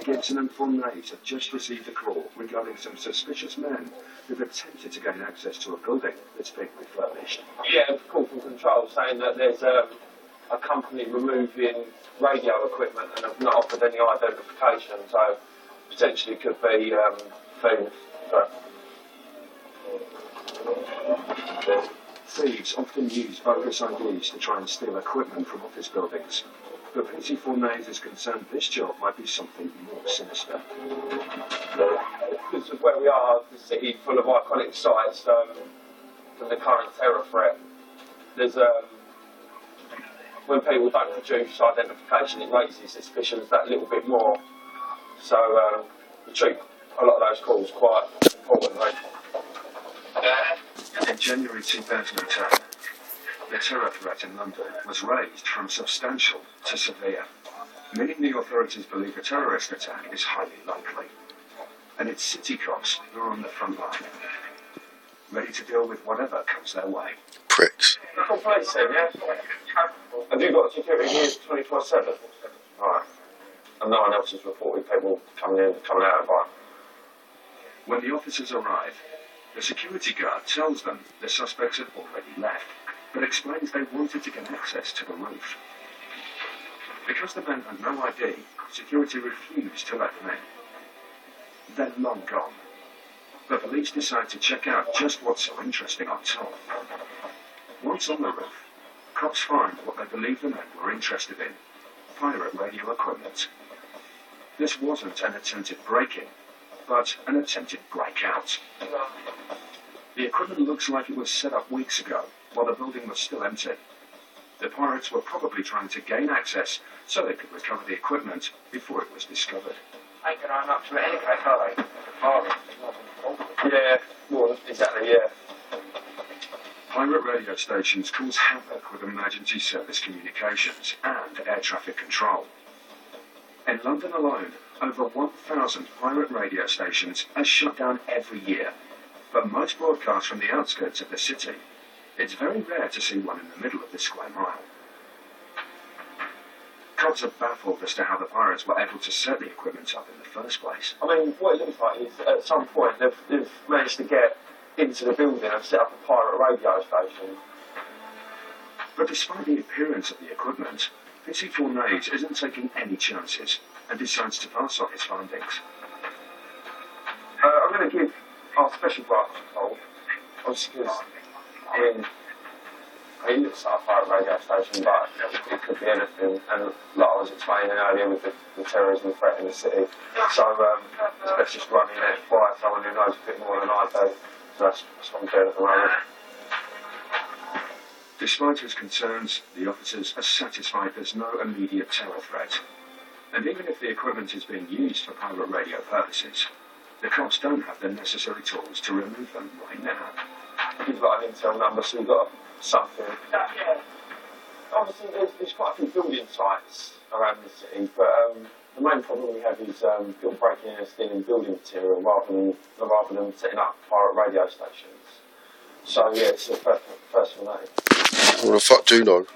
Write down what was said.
Gibson and Fournaise have just received a call regarding some suspicious men who've attempted to gain access to a building that's being refurbished. Yeah, a call from control saying that there's a company removing radio equipment and have not offered any identification, so potentially could be thieves. Thieves often use bogus IDs to try and steal equipment from office buildings, but PC Fournaise is concerned this job might be something more sinister. Because of where we are, the city full of iconic sites, and the current terror threat, there's when people don't produce identification, it raises suspicions that little bit more. So we treat a lot of those calls quite importantly. In January 2010, the terror threat in London was raised from substantial to severe, meaning the authorities believe a terrorist attack is highly likely. And it's city cops who are on the front line, ready to deal with whatever comes their way. Pricks. Full police then, yeah? Have you got security here 24/7? Alright. And no one else has reported people coming in, coming out of the bar. When the officers arrive, the security guard tells them the suspects had already left, but explains they wanted to get access to the roof. Because the men had no ID, security refused to let them in. They're long gone. The police decide to check out just what's so interesting on top. Once on the roof, cops find what they believe the men were interested in: pirate radio equipment. This wasn't an attempted break-in, but an attempted breakout. The equipment looks like it was set up weeks ago, while the building was still empty. The pirates were probably trying to gain access so they could recover the equipment before it was discovered. Ain't going to run up to it any case, are they? Yeah, well, exactly, yeah. Pirate radio stations cause havoc with emergency service communications and air traffic control. In London alone, over 1,000 pirate radio stations are shut down every year, but most broadcast from the outskirts of the city. It's very rare to see one in the middle of the square mile. Cops are baffled as to how the pirates were able to set the equipment up in the first place. I mean, what it looks like is at some point they've managed to get into the building and set up a pirate radio station. But despite the appearance of the equipment, PC Fournaise isn't taking any chances and decides to pass on his findings. I'm going to give our special branch a call, obviously because it looks like a pirate radio station, but it could be anything. And like I was explaining earlier with the terrorism threat in the city, so it's best just running it by someone who knows a bit more than I do. So that's what I'm doing at the moment. Despite his concerns, the officers are satisfied there's no immediate terror threat. And even if the equipment is being used for pirate radio purposes, the cops don't have the necessary tools to remove them right now. You've got an intel number, so you've got something. Yeah. Obviously, there's quite a few building sites around the city, but the main problem we have is people breaking in and stealing building material rather than setting up pirate radio stations. So yeah, it's the first one. Well, the fuck do know?